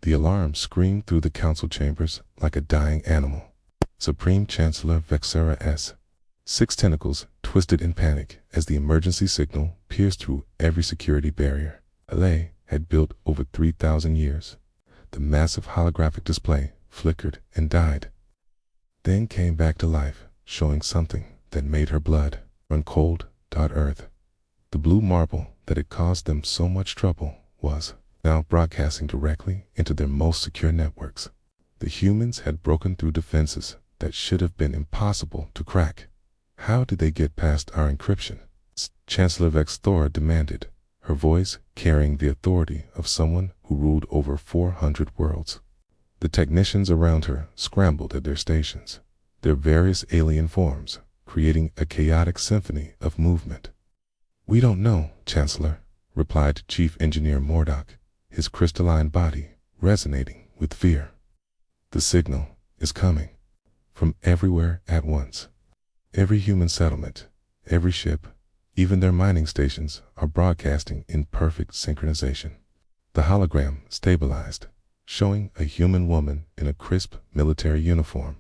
The alarm screamed through the council chambers like a dying animal. Supreme Chancellor Vexera S. 6 tentacles twisted in panic as the emergency signal pierced through every security barrier LA had built over 3,000 years. The massive holographic display flickered and died, then came back to life, showing something that made her blood run cold. Earth, the blue marble that had caused them so much trouble, was now broadcasting directly into their most secure networks. The humans had broken through defenses that should have been impossible to crack. How did they get past our encryption? Chancellor Vexthora demanded, her voice carrying the authority of someone who ruled over 400 worlds. The technicians around her scrambled at their stations, their various alien forms creating a chaotic symphony of movement. "We don't know, Chancellor," replied Chief Engineer Mordok, his crystalline body resonating with fear. "The signal is coming from everywhere at once. Every human settlement, every ship, even their mining stations are broadcasting in perfect synchronization." The hologram stabilized, showing a human woman in a crisp military uniform.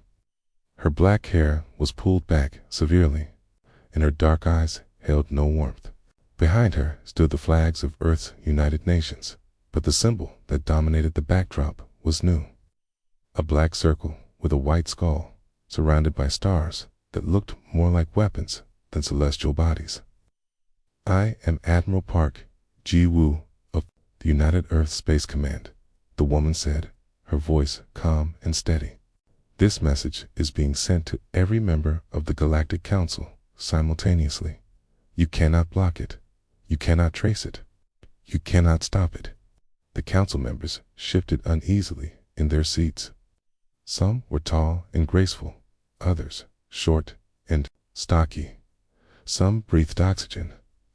Her black hair was pulled back severely, and her dark eyes held no warmth. Behind her stood the flags of Earth's United Nations, but the symbol that dominated the backdrop was new. A black circle with a white skull, surrounded by stars that looked more like weapons than celestial bodies. "I am Admiral Park Ji Woo of the United Earth Space Command," the woman said, her voice calm and steady. "This message is being sent to every member of the Galactic Council simultaneously. You cannot block it. You cannot trace it. You cannot stop it." The council members shifted uneasily in their seats. Some were tall and graceful, others short and stocky. Some breathed oxygen,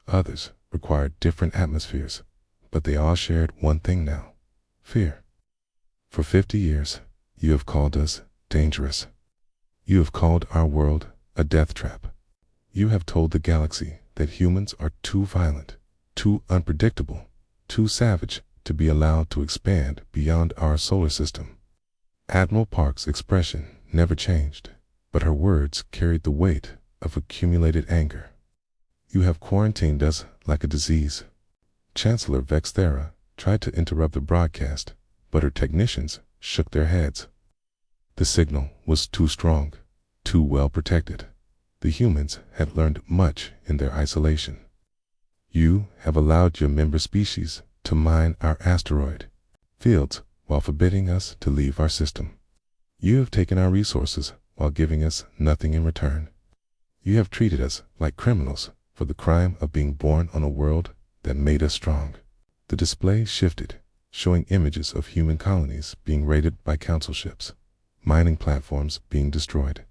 others required different atmospheres, but they all shared one thing now: fear. "For 50 years, you have called us dangerous. You have called our world a death trap. You have told the galaxy that humans are too violent, too unpredictable, too savage to be allowed to expand beyond our solar system." Admiral Park's expression never changed, but her words carried the weight of accumulated anger. "You have quarantined us like a disease." Chancellor Vexthera tried to interrupt the broadcast, but her technicians shook their heads. The signal was too strong, too well protected. The humans had learned much in their isolation. "You have allowed your member species to mine our asteroid fields while forbidding us to leave our system. You have taken our resources while giving us nothing in return. You have treated us like criminals for the crime of being born on a world that made us strong." The display shifted, showing images of human colonies being raided by council ships, mining platforms being destroyed,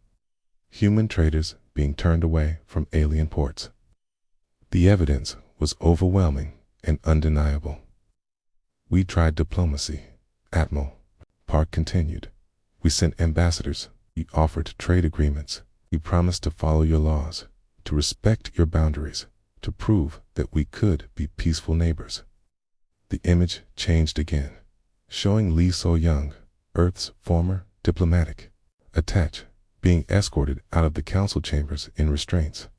human traders being turned away from alien ports. The evidence was overwhelming and undeniable. "We tried diplomacy," Admiral Park continued. "We sent ambassadors, we offered trade agreements, we promised to follow your laws, to respect your boundaries, to prove that we could be peaceful neighbors." The image changed again, showing Lee So-young, Earth's former diplomatic attaché, being escorted out of the council chambers in restraints.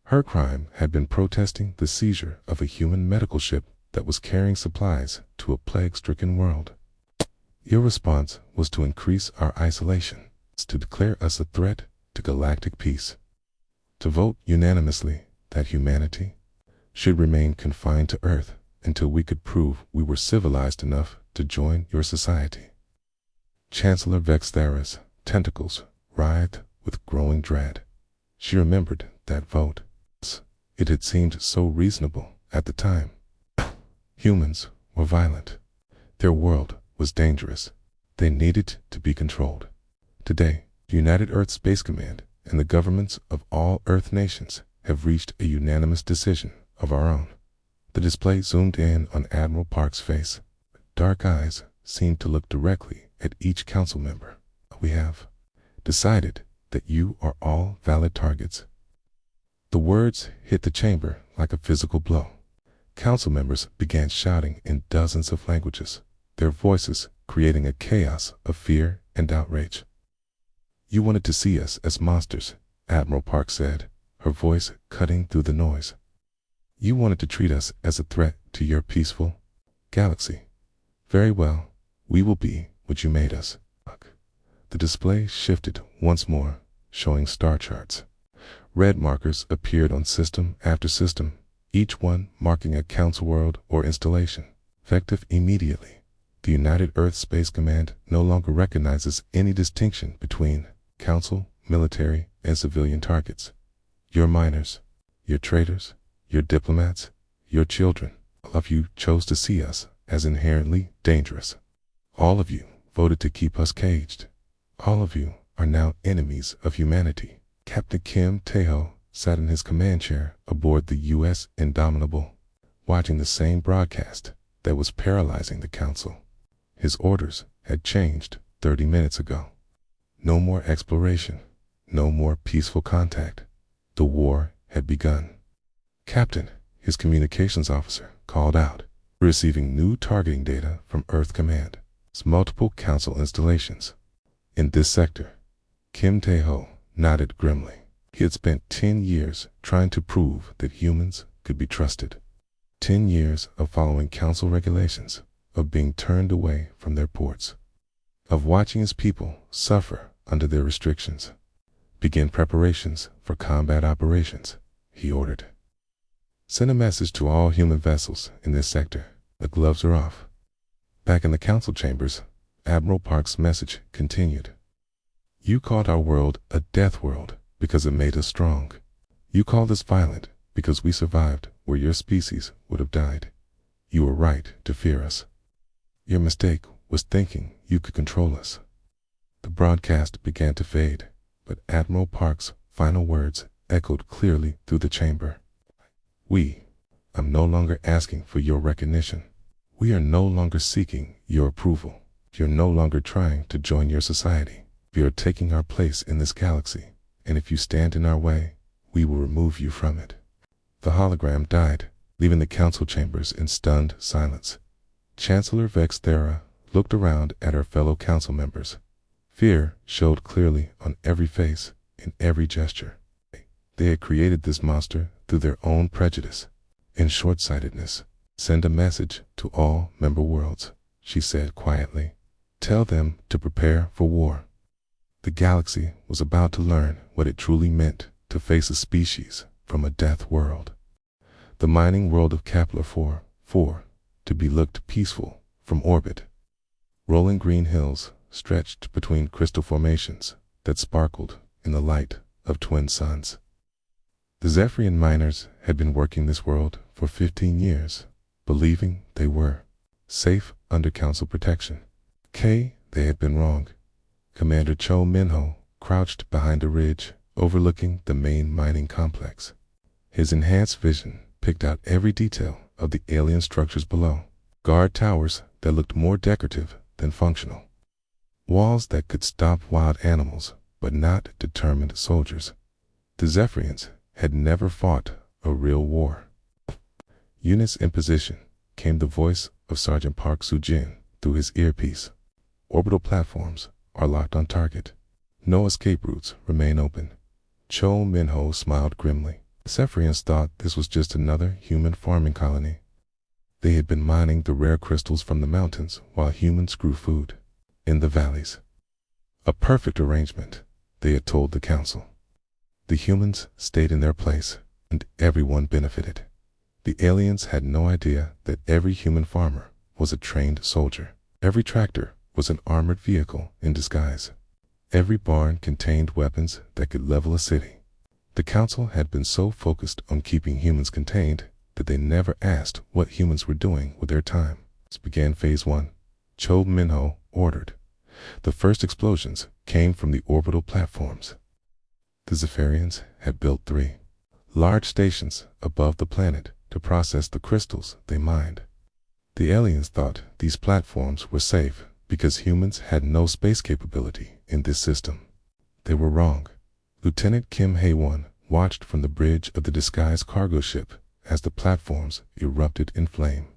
Her crime had been protesting the seizure of a human medical ship that was carrying supplies to a plague-stricken world. "Your response was to increase our isolation, to declare us a threat to galactic peace, to vote unanimously that humanity should remain confined to Earth until we could prove we were civilized enough to join your society." Chancellor Vexthera's tentacles writhed with growing dread. She remembered that vote. It had seemed so reasonable at the time. Humans were violent. Their world was dangerous. They needed to be controlled. Today, the United Earth Space Command and the governments of all Earth nations have reached a unanimous decision of our own. The display zoomed in on Admiral Park's face. Dark eyes seemed to look directly at each council member. "We have decided that you are all valid targets." The words hit the chamber like a physical blow. Council members began shouting in dozens of languages, their voices creating a chaos of fear and outrage. "You wanted to see us as monsters," Admiral Park said, her voice cutting through the noise. "You wanted to treat us as a threat to your peaceful galaxy. Very well, we will be what you made us." The display shifted once more, showing star charts. Red markers appeared on system after system, each one marking a council world or installation. Effective immediately, the United Earth Space Command no longer recognizes any distinction between council, military, and civilian targets. Your miners, your traitors, your diplomats, your children, all of you chose to see us as inherently dangerous. All of you voted to keep us caged. All of you are now enemies of humanity. Captain Kim Tae-ho sat in his command chair aboard the U.S. Indomitable, watching the same broadcast that was paralyzing the council. His orders had changed 30 minutes ago. No more exploration, no more peaceful contact. The war had begun. "Captain," his communications officer called out, receiving new targeting data from Earth Command. Multiple council installations. In this sector, Kim Tae-ho nodded grimly. He had spent 10 years trying to prove that humans could be trusted. 10 years of following council regulations, of being turned away from their ports, of watching his people suffer under their restrictions. "Begin preparations for combat operations," he ordered. "Send a message to all human vessels in this sector. The gloves are off." Back in the council chambers, Admiral Park's message continued. "You called our world a death world because it made us strong. You called us violent because we survived where your species would have died. You were right to fear us. Your mistake was thinking you could control us." The broadcast began to fade, but Admiral Park's final words echoed clearly through the chamber. I'm no longer asking for your recognition. We are no longer seeking your approval. You're no longer trying to join your society. We are taking our place in this galaxy, and if you stand in our way, we will remove you from it." The hologram died, leaving the council chambers in stunned silence. Chancellor Vex Thera looked around at her fellow council members. Fear showed clearly on every face, in every gesture. They had created this monster through their own prejudice and short-sightedness. "Send a message to all member worlds," she said quietly. "Tell them to prepare for war." The galaxy was about to learn what it truly meant to face a species from a death world. The mining world of Kepler 4 to be looked peaceful from orbit. Rolling green hills stretched between crystal formations that sparkled in the light of twin suns. The Zephyrian miners had been working this world for 15 years, believing they were safe under council protection. They had been wrong. Commander Cho Minho crouched behind a ridge overlooking the main mining complex. His enhanced vision picked out every detail of the alien structures below. Guard towers that looked more decorative than functional. Walls that could stop wild animals, but not determined soldiers. The Zephyrians had never fought a real war. "Units in position," came the voice of Sergeant Park Soo-jin through his earpiece. "Orbital platforms are locked on target. No escape routes remain open." Cho Minho smiled grimly. The Zephyrians thought this was just another human farming colony. They had been mining the rare crystals from the mountains while humans grew food in the valleys. A perfect arrangement, they had told the council. The humans stayed in their place, and everyone benefited. The aliens had no idea that every human farmer was a trained soldier. Every tractor was an armored vehicle in disguise. Every barn contained weapons that could level a city. The council had been so focused on keeping humans contained that they never asked what humans were doing with their time. This began Phase 1. Cho Minho ordered. The first explosions came from the orbital platforms. The Zephyrians had built 3 large stations above the planet to process the crystals they mined. The aliens thought these platforms were safe because humans had no space capability in this system. They were wrong. Lieutenant Kim Hae-won watched from the bridge of the disguised cargo ship as the platforms erupted in flame.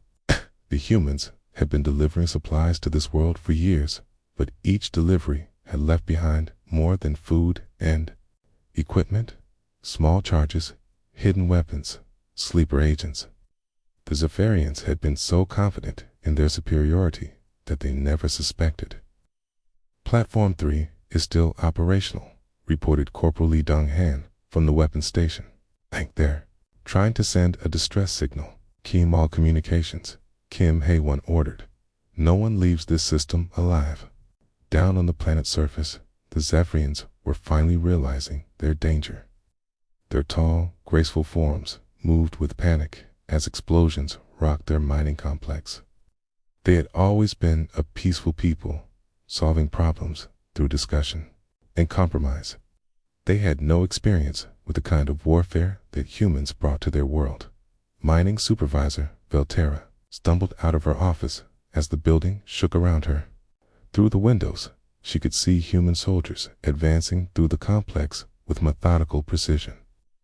The humans had been delivering supplies to this world for years, but each delivery had left behind more than food and equipment, small charges, hidden weapons, sleeper agents. The Zephyrians had been so confident in their superiority that they never suspected. Platform 3 is still operational, reported Corporal Lee Dong-Han from the weapons station. There, trying to send a distress signal. Kim all communications. Kim Hae-won ordered. No one leaves this system alive. Down on the planet's surface, the Zephyrians were finally realizing their danger. Their tall, graceful forms moved with panic as explosions rocked their mining complex. They had always been a peaceful people, solving problems through discussion and compromise. They had no experience with the kind of warfare that humans brought to their world. Mining supervisor Velterra stumbled out of her office as the building shook around her. Through the windows, she could see human soldiers advancing through the complex with methodical precision.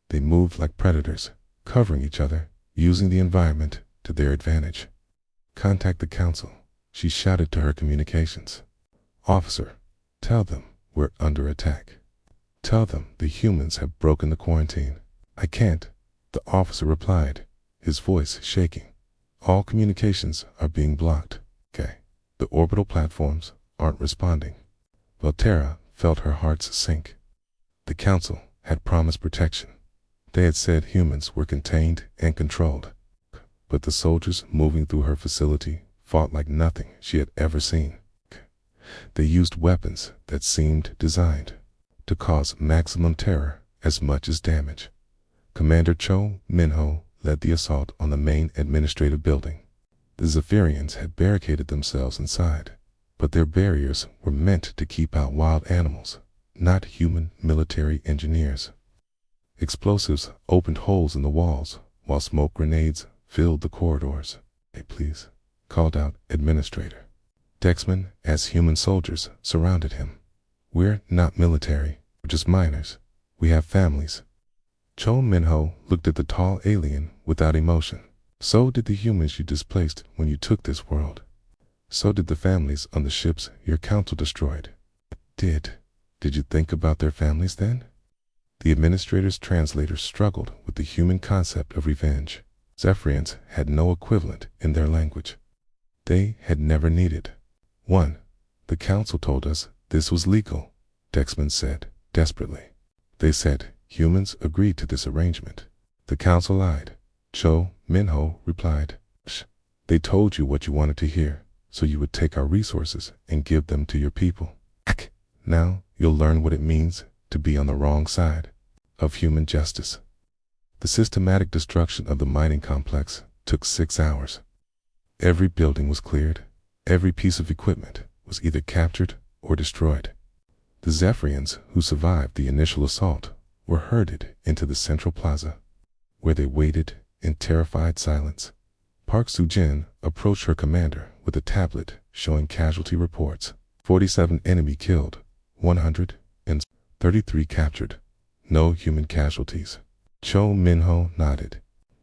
They moved like predators, covering each other, using the environment to their advantage. "Contact the council," she shouted to her communications. "Officer, tell them we're under attack. Tell them the humans have broken the quarantine." "I can't," the officer replied, his voice shaking. "All communications are being blocked." "Okay. The orbital platforms aren't responding." Velterra felt her heart sink. The council had promised protection. They had said humans were contained and controlled. But the soldiers moving through her facility fought like nothing she had ever seen. They used weapons that seemed designed to cause maximum terror as much as damage. Commander Cho Min-ho led the assault on the main administrative building. The Zephyrians had barricaded themselves inside, but their barriers were meant to keep out wild animals, not human military engineers. Explosives opened holes in the walls, while smoke grenades filled the corridors. "Hey, please," called out Administrator Dexman as human soldiers surrounded him. "We're not military, we're just miners. We have families." Cho Min-ho looked at the tall alien without emotion. "So did the humans you displaced when you took this world. So did the families on the ships your council destroyed." Did you think about their families then?" The administrator's translator struggled with the human concept of revenge. Zephyrians had no equivalent in their language. They had never needed one. "The council told us this was legal," Dexman said desperately. "They said humans agreed to this arrangement." The council lied, Cho Min-ho replied. "Shh. They told you what you wanted to hear, so you would take our resources and give them to your people. Now you'll learn what it means to be on the wrong side of human justice." The systematic destruction of the mining complex took 6 hours. Every building was cleared. Every piece of equipment was either captured or destroyed. The Zephyrians who survived the initial assault were herded into the central plaza, where they waited in terrified silence. Park Soo-jin approached her commander with a tablet showing casualty reports. 47 enemy killed, 133 captured. No human casualties. Cho Min-ho nodded.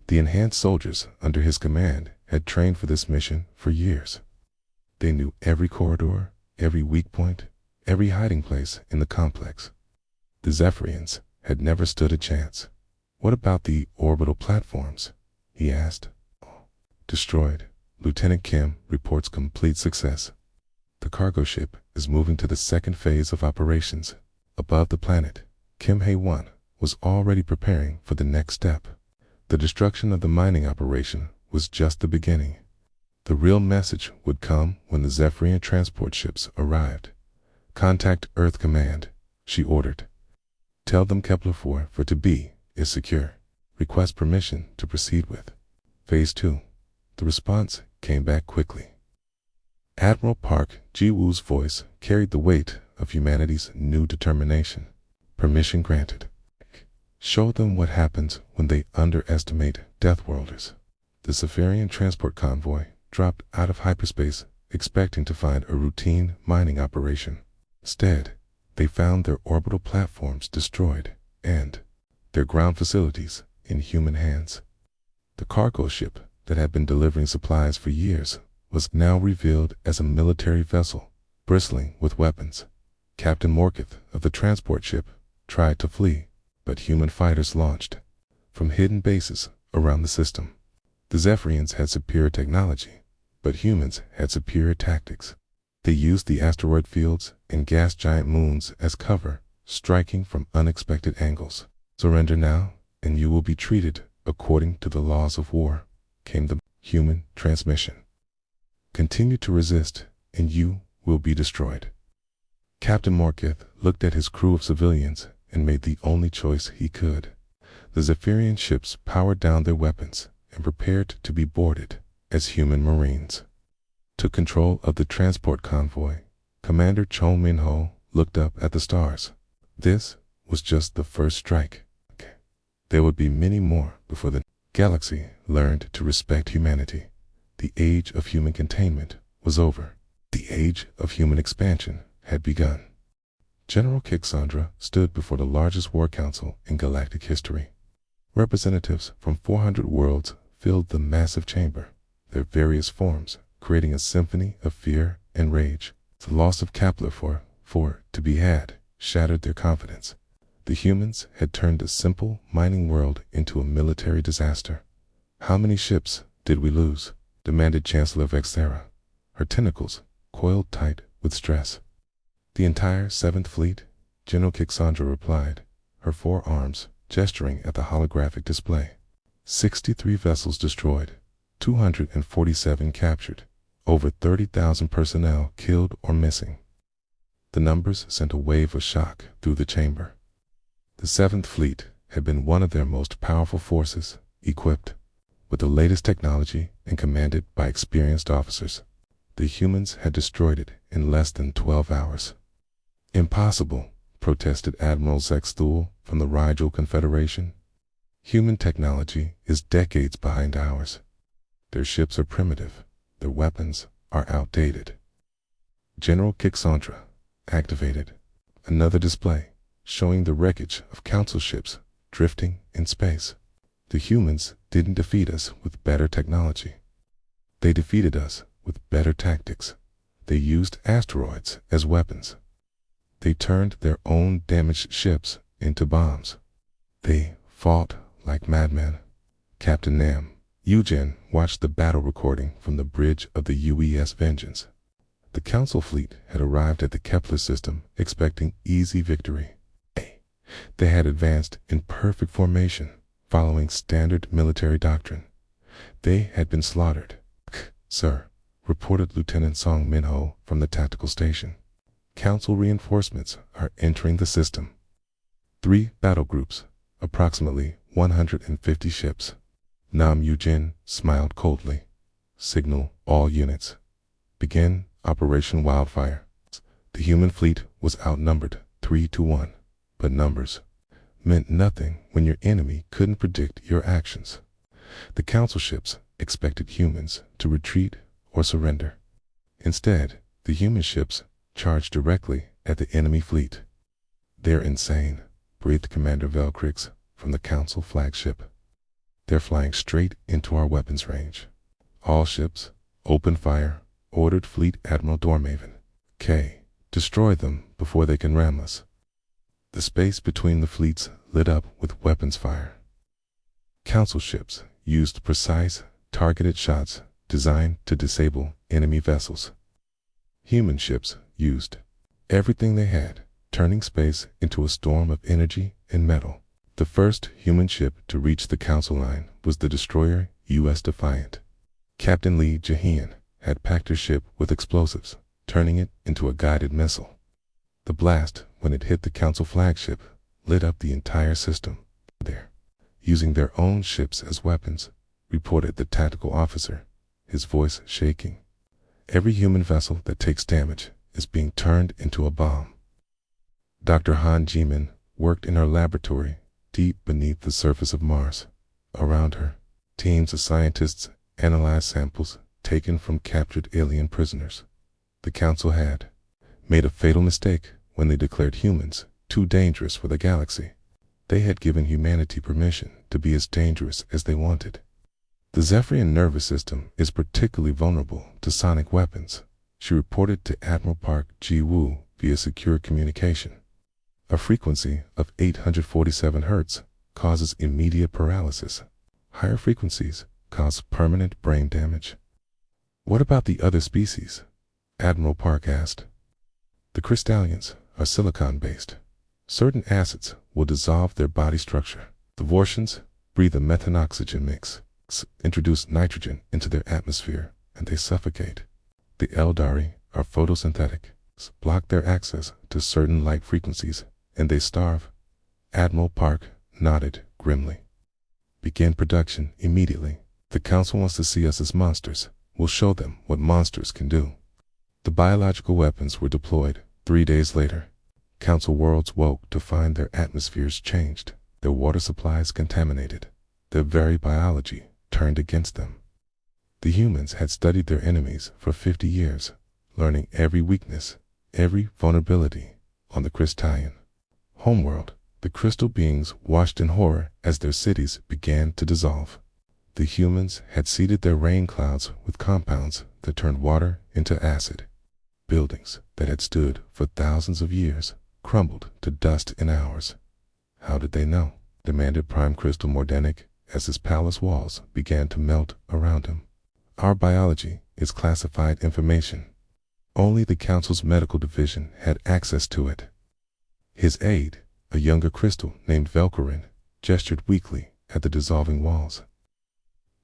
The enhanced soldiers under his command had trained for this mission for years. They knew every corridor, every weak point, every hiding place in the complex. The Zephyrians had never stood a chance. "What about the orbital platforms?" he asked. "Destroyed. Lieutenant Kim reports complete success. The cargo ship is moving to the second phase of operations. Above the planet, Kim Hae-won was already preparing for the next step. The destruction of the mining operation was just the beginning. The real message would come when the Zephyrian transport ships arrived. "Contact Earth Command," she ordered. "Tell them Kepler-4 for to be is secure. Request permission to proceed with Phase 2. The response came back quickly. Admiral Park Ji-woo's voice carried the weight of humanity's new determination. "Permission granted. Show them what happens when they underestimate DEATHWORLDERS." The Zephyrian transport convoy dropped out of hyperspace, expecting to find a routine mining operation. Instead, they found their orbital platforms destroyed and their ground facilities in human hands. The cargo ship that had been delivering supplies for years was now revealed as a military vessel, bristling with weapons. Captain Morkith of the transport ship tried to flee, but human fighters launched from hidden bases around the system. The Zephyrians had superior technology, but humans had superior tactics. They used the asteroid fields and gas giant moons as cover, striking from unexpected angles. "Surrender now, and you will be treated according to the laws of war," came the human transmission. "Continue to resist, and you will be destroyed." Captain Morkith looked at his crew of civilians and made the only choice he could. The Zephyrian ships powered down their weapons and prepared to be boarded as human marines. Took control of the transport convoy, Commander Cho Min-ho looked up at the stars. This was just the first strike. There would be many more before the galaxy learned to respect humanity. The age of human containment was over. The age of human expansion had begun. General Kixandra stood before the largest war council in galactic history. Representatives from 400 worlds filled the massive chamber, their various forms creating a symphony of fear and rage. The loss of Kepler for to be had shattered their confidence. The humans had turned a simple mining world into a military disaster. "How many ships did we lose?" demanded Chancellor Vexera, her tentacles coiled tight with stress. "The entire 7th Fleet," General Kixandra replied, her forearms gesturing at the holographic display. 63 vessels destroyed, 247 captured, over 30,000 personnel killed or missing. The numbers sent a wave of shock through the chamber. The 7th Fleet had been one of their most powerful forces, equipped with the latest technology and commanded by experienced officers. The humans had destroyed it in less than 12 hours. "Impossible," protested Admiral Zexthul from the Rigel Confederation. "Human technology is decades behind ours. Their ships are primitive. Their weapons are outdated." General Kixandra activated another display, showing the wreckage of council ships drifting in space. "The humans didn't defeat us with better technology. They defeated us with better tactics. They used asteroids as weapons. They turned their own damaged ships into bombs. They fought like madmen." Captain Nam Eugen watched the battle recording from the bridge of the UES Vengeance. The Council fleet had arrived at the Kepler system expecting easy victory. They had advanced in perfect formation, following standard military doctrine. They had been slaughtered. "Sir," reported Lieutenant Song Min-ho from the tactical station. "Council reinforcements are entering the system. 3 battle groups, approximately 150 ships." Nam Yujin smiled coldly. "Signal all units. Begin Operation Wildfire." The human fleet was outnumbered 3-1, but numbers meant nothing when your enemy couldn't predict your actions. The council ships expected humans to retreat or surrender. Instead, the human ships charged directly at the enemy fleet. "They're insane," breathed Commander Velkrix from the council flagship. "They're flying straight into our weapons range. All ships, open fire," ordered Fleet Admiral Dormaven. "Destroy them before they can ram us." The space between the fleets lit up with weapons fire. Council ships used precise, targeted shots designed to disable enemy vessels. Human ships used everything they had, turning space into a storm of energy and metal. The first human ship to reach the council line was the destroyer U.S. Defiant. Captain Lee Jahan had packed her ship with explosives, turning it into a guided missile. The blast, when it hit the council flagship, lit up the entire system. "There, using their own ships as weapons," reported the tactical officer, his voice shaking. "Every human vessel that takes damage is being turned into a bomb." Dr. Han Jimin worked in her laboratory deep beneath the surface of Mars. Around her, teams of scientists analyzed samples taken from captured alien prisoners. The council had made a fatal mistake when they declared humans too dangerous for the galaxy. They had given humanity permission to be as dangerous as they wanted. The Zephyrian nervous system is particularly vulnerable to sonic weapons, she reported to Admiral Park Ji-woo via secure communication. A frequency of 847 Hz causes immediate paralysis. Higher frequencies cause permanent brain damage. What about the other species? Admiral Park asked. The crystallians are silicon-based. Certain acids will dissolve their body structure. The Vortians breathe a methane-oxygen mix, introduce nitrogen into their atmosphere, and they suffocate. The Eldari are photosynthetic, block their access to certain light frequencies, and they starve. Admiral Park nodded grimly. Begin production immediately. The Council wants to see us as monsters. We'll show them what monsters can do. The biological weapons were deployed. 3 days later, Council worlds woke to find their atmospheres changed, their water supplies contaminated, their very biology turned against them. The humans had studied their enemies for 50 years, learning every weakness, every vulnerability on the crystalline homeworld. The crystal beings watched in horror as their cities began to dissolve. The humans had seeded their rain clouds with compounds that turned water into acid. Buildings that had stood for thousands of years crumbled to dust in hours. How did they know? Demanded Prime Crystal Mordenic as his palace walls began to melt around him. Our biology is classified information. Only the Council's medical division had access to it. His aide, a younger crystal named Velcorin, gestured weakly at the dissolving walls.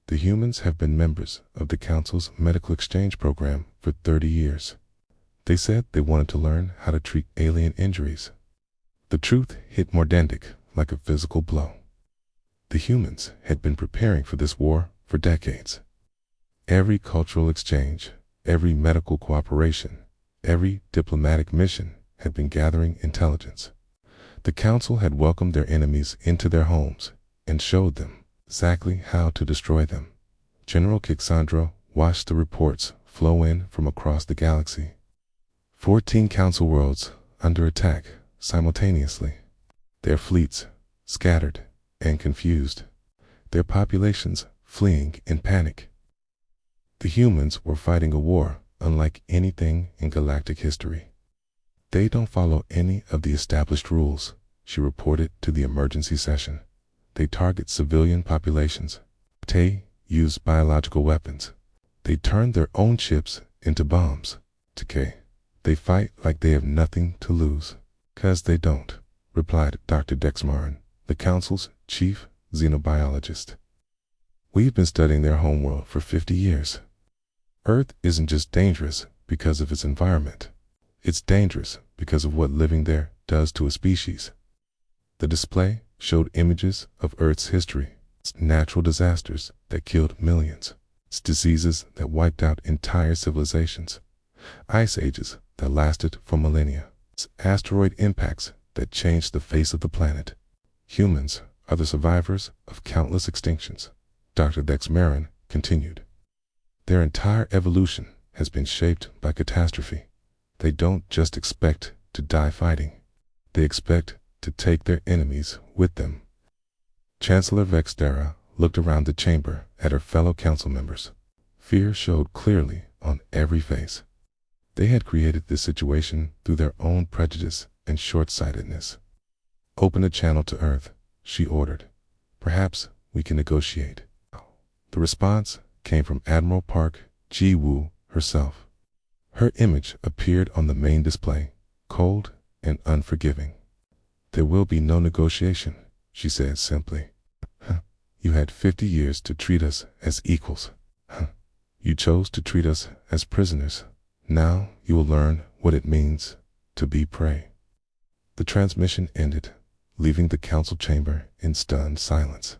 The humans have been members of the Council's medical exchange program for 30 years. They said they wanted to learn how to treat alien injuries. The truth hit Mordendic like a physical blow. The humans had been preparing for this war for decades. Every cultural exchange, every medical cooperation, every diplomatic mission had been gathering intelligence. The Council had welcomed their enemies into their homes and showed them exactly how to destroy them. General Kixandro watched the reports flow in from across the galaxy. 14 Council worlds under attack simultaneously. Their fleets scattered and confused. Their populations fleeing in panic. The humans were fighting a war unlike anything in galactic history. They don't follow any of the established rules, she reported to the emergency session. They target civilian populations. They use biological weapons. They turn their own ships into bombs. They fight like they have nothing to lose. 'Cause they don't, replied Dr. Dexmarin, the Council's chief xenobiologist. We've been studying their homeworld for 50 years. Earth isn't just dangerous because of its environment. It's dangerous because of what living there does to a species. The display showed images of Earth's history, its natural disasters that killed millions, its diseases that wiped out entire civilizations, ice ages that lasted for millennia, its asteroid impacts that changed the face of the planet. Humans are the survivors of countless extinctions, Dr. Dexmarin continued. Their entire evolution has been shaped by catastrophe. They don't just expect to die fighting. They expect to take their enemies with them. Chancellor Vextera looked around the chamber at her fellow council members. Fear showed clearly on every face. They had created this situation through their own prejudice and short-sightedness. Open a channel to Earth, she ordered. Perhaps we can negotiate. The response came from Admiral Park Ji-woo herself. Her image appeared on the main display, cold and unforgiving. There will be no negotiation, she said simply. You had 50 years to treat us as equals. You chose to treat us as prisoners. Now you will learn what it means to be prey. The transmission ended, leaving the council chamber in stunned silence.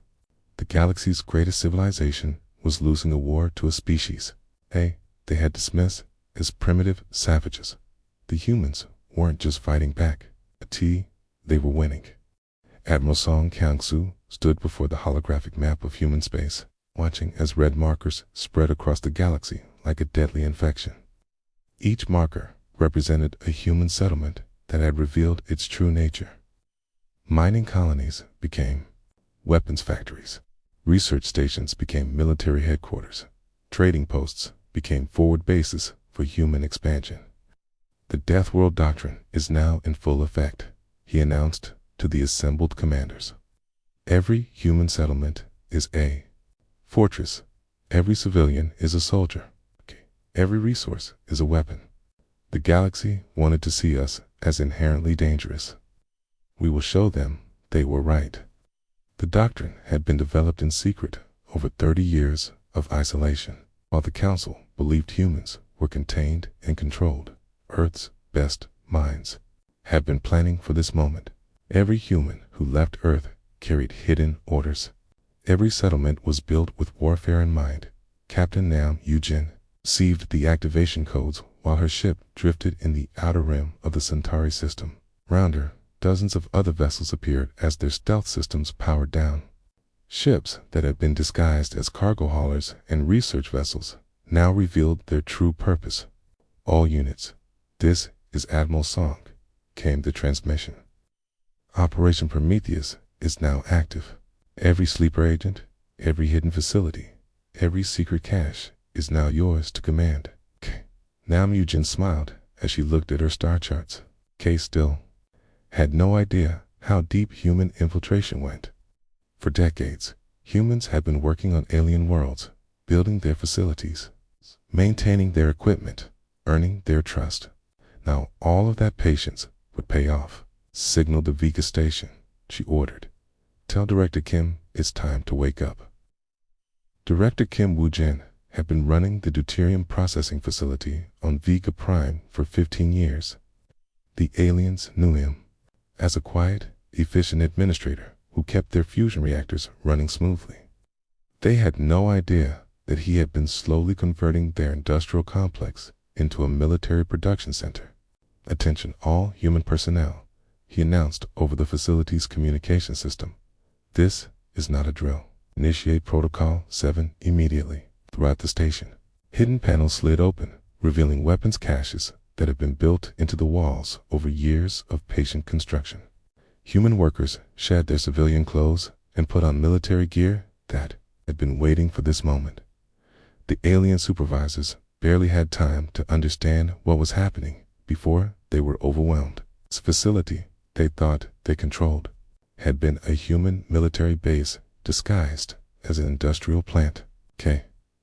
The galaxy's greatest civilization was losing a war to a species they had dismissed as primitive savages. The humans weren't just fighting back. They were winning. Admiral Song Kyang-soo stood before the holographic map of human space, watching as red markers spread across the galaxy like a deadly infection. Each marker represented a human settlement that had revealed its true nature. Mining colonies became weapons factories. Research stations became military headquarters. Trading posts became forward bases for human expansion. The Death World Doctrine is now in full effect, he announced to the assembled commanders. Every human settlement is a fortress. Every civilian is a soldier. Every resource is a weapon. The galaxy wanted to see us as inherently dangerous. We will show them they were right. The doctrine had been developed in secret over 30 years of isolation, while the Council believed humans were contained and controlled. Earth's best minds have been planning for this moment. Every human who left Earth carried hidden orders. Every settlement was built with warfare in mind. Captain Nam Yujin received the activation codes while her ship drifted in the outer rim of the Centauri system. Round her, dozens of other vessels appeared as their stealth systems powered down. Ships that had been disguised as cargo haulers and research vessels now revealed their true purpose. All units, this is Admiral Song, came the transmission. Operation Prometheus is now active. Every sleeper agent, every hidden facility, every secret cache is now yours to command. Nam Yujin smiled as she looked at her star charts. Kay still had no idea how deep human infiltration went. For decades, humans had been working on alien worlds, building their facilities, maintaining their equipment, earning their trust. Now all of that patience would pay off. Signal the Vika station, she ordered. Tell Director Kim it's time to wake up. Director Kim Woo-jin had been running the deuterium processing facility on Vika Prime for 15 years. The aliens knew him as a quiet, efficient administrator who kept their fusion reactors running smoothly. They had no idea that he had been slowly converting their industrial complex into a military production center. Attention all human personnel, he announced over the facility's communication system. This is not a drill. Initiate Protocol 7 immediately. Throughout the station, hidden panels slid open, revealing weapons caches that had been built into the walls over years of patient construction. Human workers shed their civilian clothes and put on military gear that had been waiting for this moment. The alien supervisors barely had time to understand what was happening before they were overwhelmed. This facility they thought they controlled had been a human military base disguised as an industrial plant.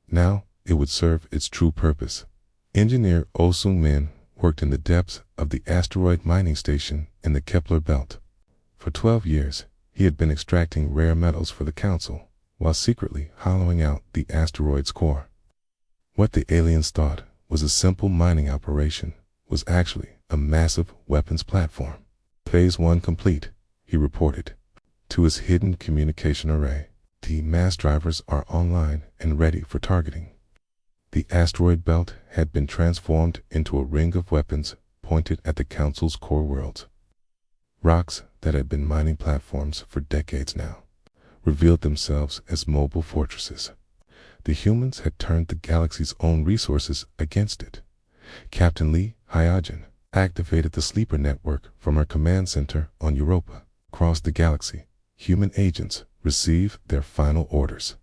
Now it would serve its true purpose. Engineer Oh Sung-min worked in the depths of the asteroid mining station in the Kepler belt. For 12 years, he had been extracting rare metals for the Council, while secretly hollowing out the asteroid's core. What the aliens thought was a simple mining operation was actually a massive weapons platform. Phase 1 complete, he reported to his hidden communication array. The mass drivers are online and ready for targeting. The asteroid belt had been transformed into a ring of weapons pointed at the Council's core worlds. Rocks that had been mining platforms for decades now revealed themselves as mobile fortresses. The humans had turned the galaxy's own resources against it. Captain Lee Hyojin activated the sleeper network from her command center on Europa. Across the galaxy, human agents received their final orders.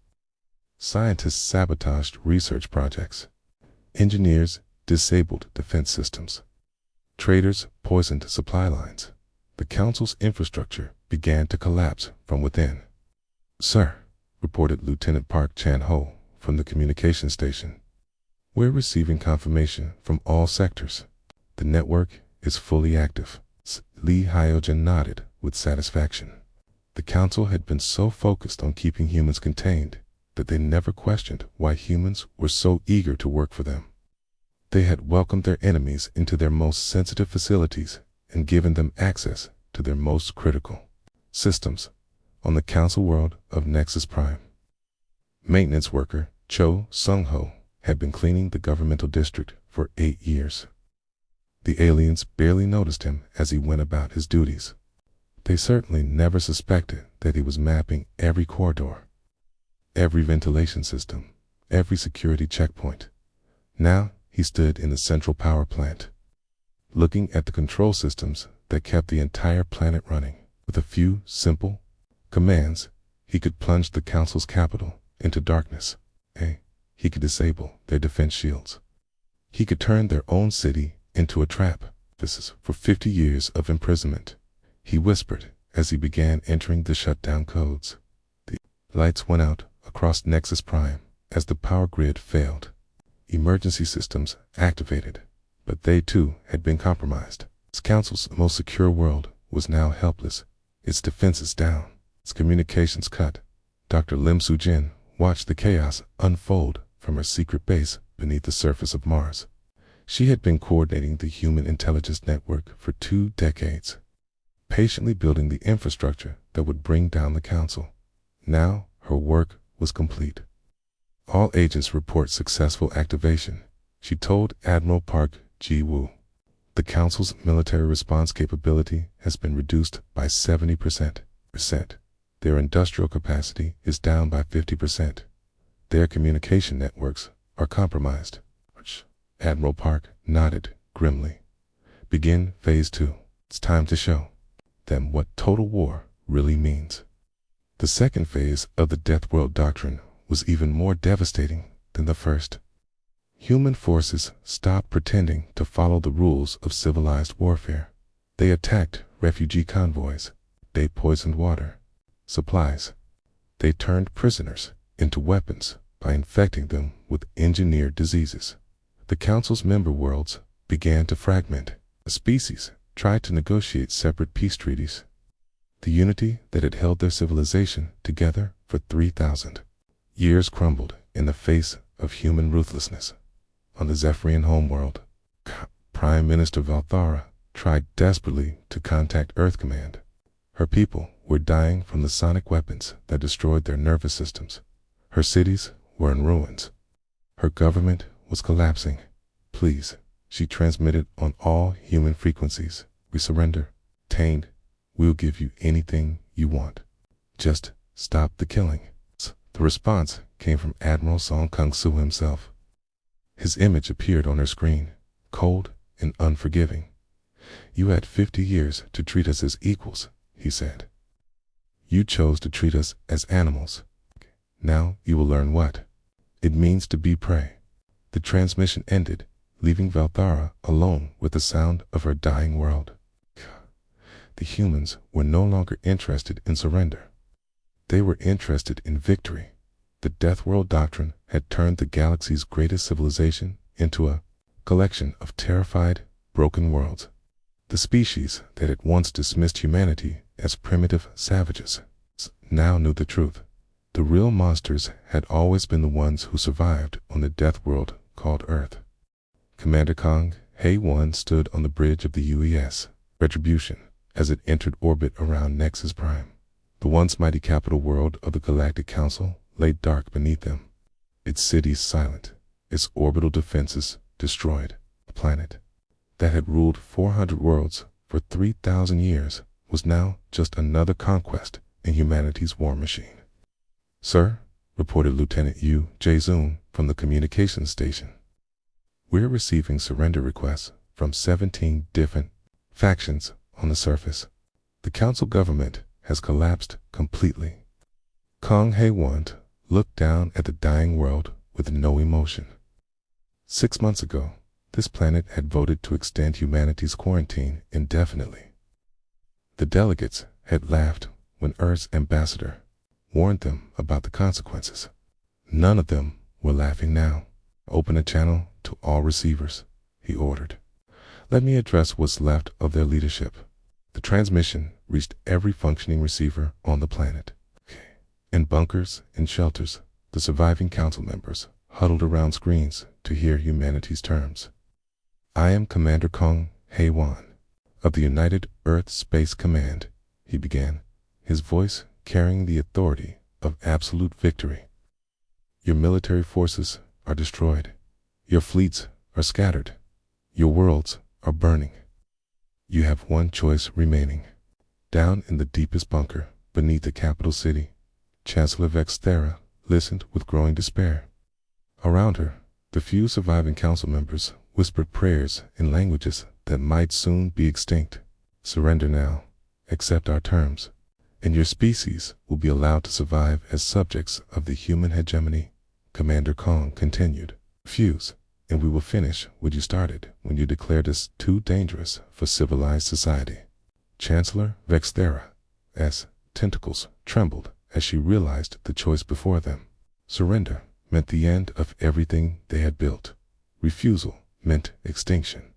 Scientists sabotaged research projects. Engineers disabled defense systems. Traders poisoned supply lines. The Council's infrastructure began to collapse from within. Sir, reported Lieutenant Park Chan-ho from the communication station. We're receiving confirmation from all sectors. The network is fully active. Lee Hyojin nodded with satisfaction. The Council had been so focused on keeping humans contained that they never questioned why humans were so eager to work for them. They had welcomed their enemies into their most sensitive facilities and given them access to their most critical systems on the Council world of Nexus Prime. Maintenance worker Cho Sung-ho had been cleaning the governmental district for 8 years. The aliens barely noticed him as he went about his duties. They certainly never suspected that he was mapping every corridor, every ventilation system, every security checkpoint. Now he stood in the central power plant, looking at the control systems that kept the entire planet running. With a few simple commands, He could plunge the Council's capital into darkness. He could disable their defense shields. He could turn their own city into a trap. This is for 50 years of imprisonment, he whispered as he began entering the shutdown codes. The lights went out across Nexus Prime as the power grid failed. Emergency systems activated, but they too had been compromised. Its Council's most secure world was now helpless, its defenses down, its communications cut. Dr. Lim Soo-jin watched the chaos unfold from her secret base beneath the surface of Mars. She had been coordinating the human intelligence network for 2 decades, patiently building the infrastructure that would bring down the Council. Now her work was complete. All agents report successful activation, she told Admiral Park Ji-woo. The Council's military response capability has been reduced by 70%. Their industrial capacity is down by 50%. Their communication networks are compromised. Admiral Park nodded grimly. Begin Phase 2. It's time to show them what total war really means. The second phase of the Death World Doctrine was even more devastating than the first. Human forces stopped pretending to follow the rules of civilized warfare. They attacked refugee convoys. They poisoned water supplies. They turned prisoners into weapons by infecting them with engineered diseases. The Council's member worlds began to fragment. The species tried to negotiate separate peace treaties. The unity that had held their civilization together for 3,000 years crumbled in the face of human ruthlessness. On the Zephyrian homeworld, Prime Minister Valthara tried desperately to contact Earth Command. Her people were dying from the sonic weapons that destroyed their nervous systems. Her cities were in ruins. Her government was collapsing. Please, she transmitted on all human frequencies. We surrender. Tained, we'll give you anything you want. Just stop the killing. The response came from Admiral Song Kung-soo himself. His image appeared on her screen, cold and unforgiving. You had 50 years to treat us as equals, he said. You chose to treat us as animals. Now you will learn what it means to be prey. The transmission ended, leaving Valthara alone with the sound of her dying world. The humans were no longer interested in surrender. They were interested in victory. The Death World Doctrine had turned the galaxy's greatest civilization into a collection of terrified, broken worlds. The species that had once dismissed humanity as primitive savages now knew the truth. The real monsters had always been the ones who survived on the death world called Earth. Commander Kong Hae-won stood on the bridge of the UES Retribution as it entered orbit around Nexus Prime. The once mighty capital world of the Galactic Council lay dark beneath them, its cities silent, its orbital defenses destroyed. The planet that had ruled 400 worlds for 3,000 years was now just another conquest in humanity's war machine. Sir, reported Lieutenant Yu Jae-zoon from the communications station. We're receiving surrender requests from 17 different factions on the surface. The Council government has collapsed completely. Kong Hae-won looked down at the dying world with no emotion. 6 months ago, this planet had voted to extend humanity's quarantine indefinitely. The delegates had laughed when Earth's ambassador warned them about the consequences. None of them were laughing now. Open a channel to all receivers, he ordered. Let me address what's left of their leadership. The transmission reached every functioning receiver on the planet. In bunkers and shelters, the surviving council members huddled around screens to hear humanity's terms. I am Commander Kong Hae-won of the United Earth Space Command, he began, his voice carrying the authority of absolute victory. Your military forces are destroyed. Your fleets are scattered. Your worlds are burning. You have one choice remaining. Down in the deepest bunker beneath the capital city, Chancellor Vexthera listened with growing despair. Around her, the few surviving council members whispered prayers in languages that might soon be extinct. Surrender now. Accept our terms. and your species will be allowed to survive as subjects of the human hegemony, Commander Kong continued. Fuse, and we will finish what you started when you declared us too dangerous for civilized society. Chancellor Vexthera's tentacles trembled as she realized the choice before them. Surrender meant the end of everything they had built. Refusal meant extinction.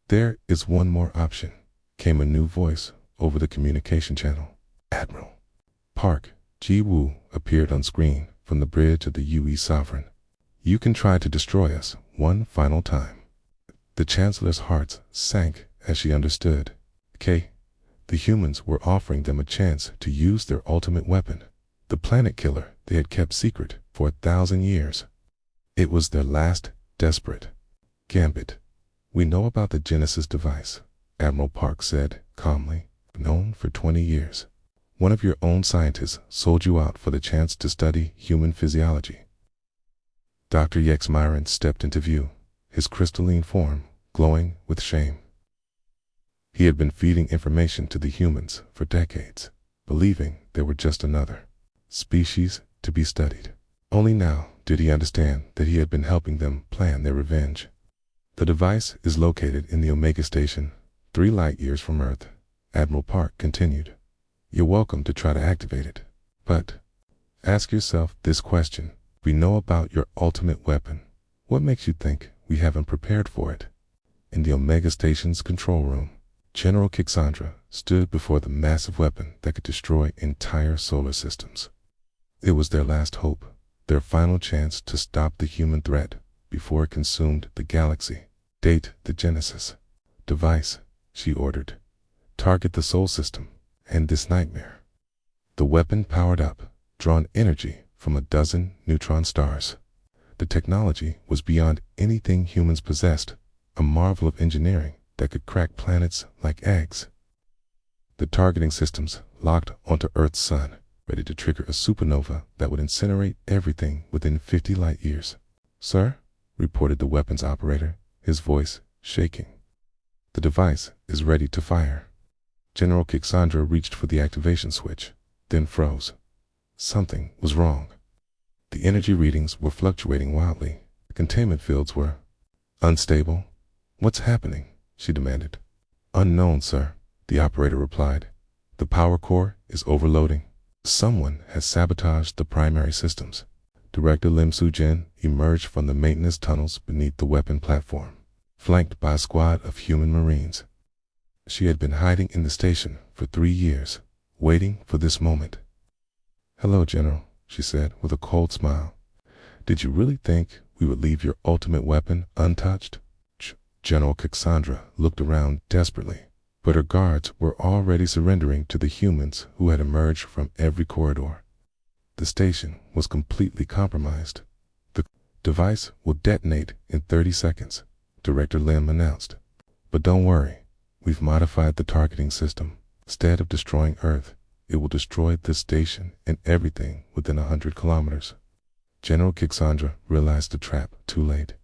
There is one more option, came a new voice over the communication channel. Admiral Park Ji-woo appeared on screen from the bridge of the UE Sovereign. You can try to destroy us one final time. The Chancellor's heart sank as she understood. The humans were offering them a chance to use their ultimate weapon, the planet killer they had kept secret for 1,000 years. It was their last desperate gambit. We know about the Genesis device, Admiral Park said calmly, known for 20 years. One of your own scientists sold you out for the chance to study human physiology. Dr. Yex Myron stepped into view, his crystalline form glowing with shame. He had been feeding information to the humans for decades, believing they were just another species to be studied. Only now did he understand that he had been helping them plan their revenge. The device is located in the Omega Station, 3 light years from Earth, Admiral Park continued. You're welcome to try to activate it, but ask yourself this question. We know about your ultimate weapon. What makes you think we haven't prepared for it? In the Omega Station's control room, General Kixandra stood before the massive weapon that could destroy entire solar systems. It was their last hope, their final chance to stop the human threat before it consumed the galaxy. Date the Genesis device, she ordered. Target the Sol system, end this nightmare. The weapon powered up, drawn energy from a dozen neutron stars. The technology was beyond anything humans possessed, a marvel of engineering that could crack planets like eggs. The targeting systems locked onto Earth's sun, ready to trigger a supernova that would incinerate everything within 50 light years. Sir, reported the weapons operator, his voice shaking. The device is ready to fire. General Kixandra reached for the activation switch, then froze. Something was wrong. The energy readings were fluctuating wildly. The containment fields were unstable. What's happening? She demanded. Unknown, sir, the operator replied. The power core is overloading. Someone has sabotaged the primary systems. Director Lim Soo-jin emerged from the maintenance tunnels beneath the weapon platform, flanked by a squad of human Marines. She had been hiding in the station for 3 years, waiting for this moment. Hello, General, she said with a cold smile. Did you really think we would leave your ultimate weapon untouched? General Kixandra looked around desperately, but her guards were already surrendering to the humans who had emerged from every corridor. The station was completely compromised. The device will detonate in 30 seconds, Director Lim announced. But don't worry, we've modified the targeting system. Instead of destroying Earth, it will destroy this station and everything within 100 kilometers. General Kixandra realized the trap too late.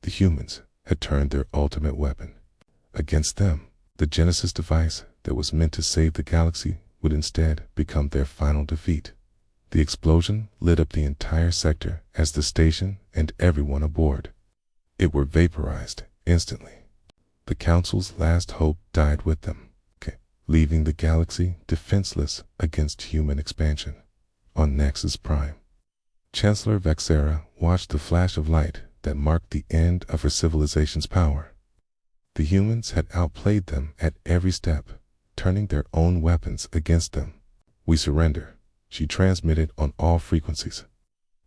The humans had turned their ultimate weapon against them. The Genesis device that was meant to save the galaxy would instead become their final defeat. The explosion lit up the entire sector as the station and everyone aboard. It were vaporized instantly. The Council's last hope died with them, leaving the galaxy defenseless against human expansion. On Nexus Prime, Chancellor Vexthera watched the flash of light that marked the end of her civilization's power. The humans had outplayed them at every step, turning their own weapons against them. We surrender, she transmitted on all frequencies.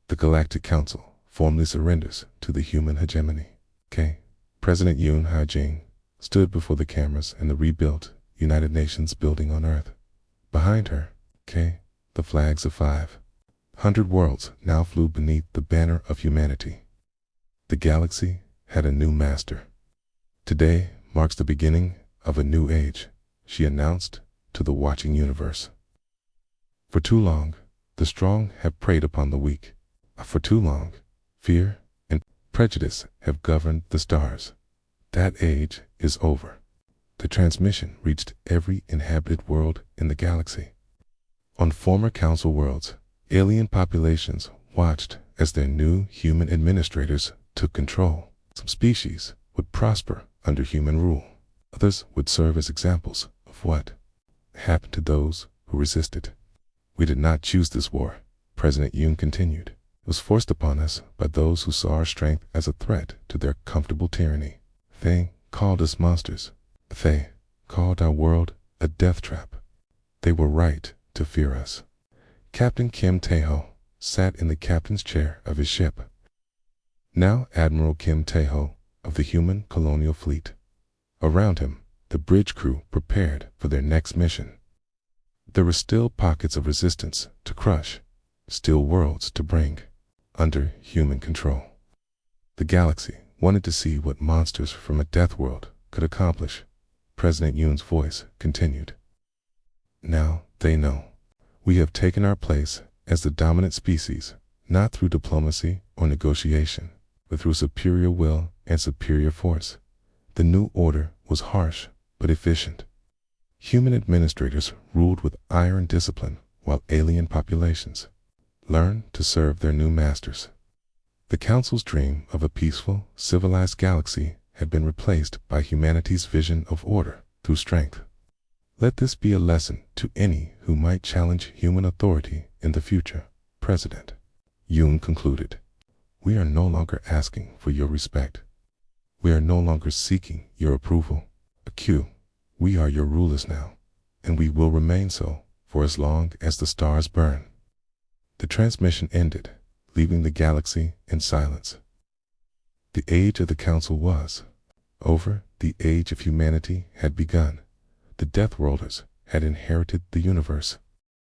The Galactic Council formally surrenders to the human hegemony. President Yoon Ha-jing stood before the cameras in the rebuilt United Nations building on Earth. Behind her, the flags of 500 worlds now flew beneath the banner of humanity. The galaxy had a new master. Today marks the beginning of a new age, she announced to the watching universe. For too long, the strong have preyed upon the weak. For too long, fear and prejudice have governed the stars. That age is over. The transmission reached every inhabited world in the galaxy. On former council worlds, alien populations watched as their new human administrators took control. Some species would prosper under human rule. Others would serve as examples of what happened to those who resisted. We did not choose this war, President Yoon continued. It was forced upon us by those who saw our strength as a threat to their comfortable tyranny. They called us monsters. They called our world a death trap. They were right to fear us. Captain Kim Tae-ho sat in the captain's chair of his ship. Now Admiral Kim Tae-ho of the human colonial fleet. Around him, the bridge crew prepared for their next mission. There were still pockets of resistance to crush, still worlds to bring under human control. The galaxy wanted to see what monsters from a death world could accomplish. President Yoon's voice continued. Now they know. We have taken our place as the dominant species, not through diplomacy or negotiation, but through superior will and superior force. The new order was harsh but efficient. Human administrators ruled with iron discipline, while alien populations learned to serve their new masters. The Council's dream of a peaceful, civilized galaxy had been replaced by humanity's vision of order through strength. Let this be a lesson to any who might challenge human authority in the future, President Yoon concluded. We are no longer asking for your respect. We are no longer seeking your approval. We are your rulers now, and we will remain so for as long as the stars burn. The transmission ended, leaving the galaxy in silence. The age of the Council was over. The age of humanity had begun. The DEATHWORLDERS had inherited the universe.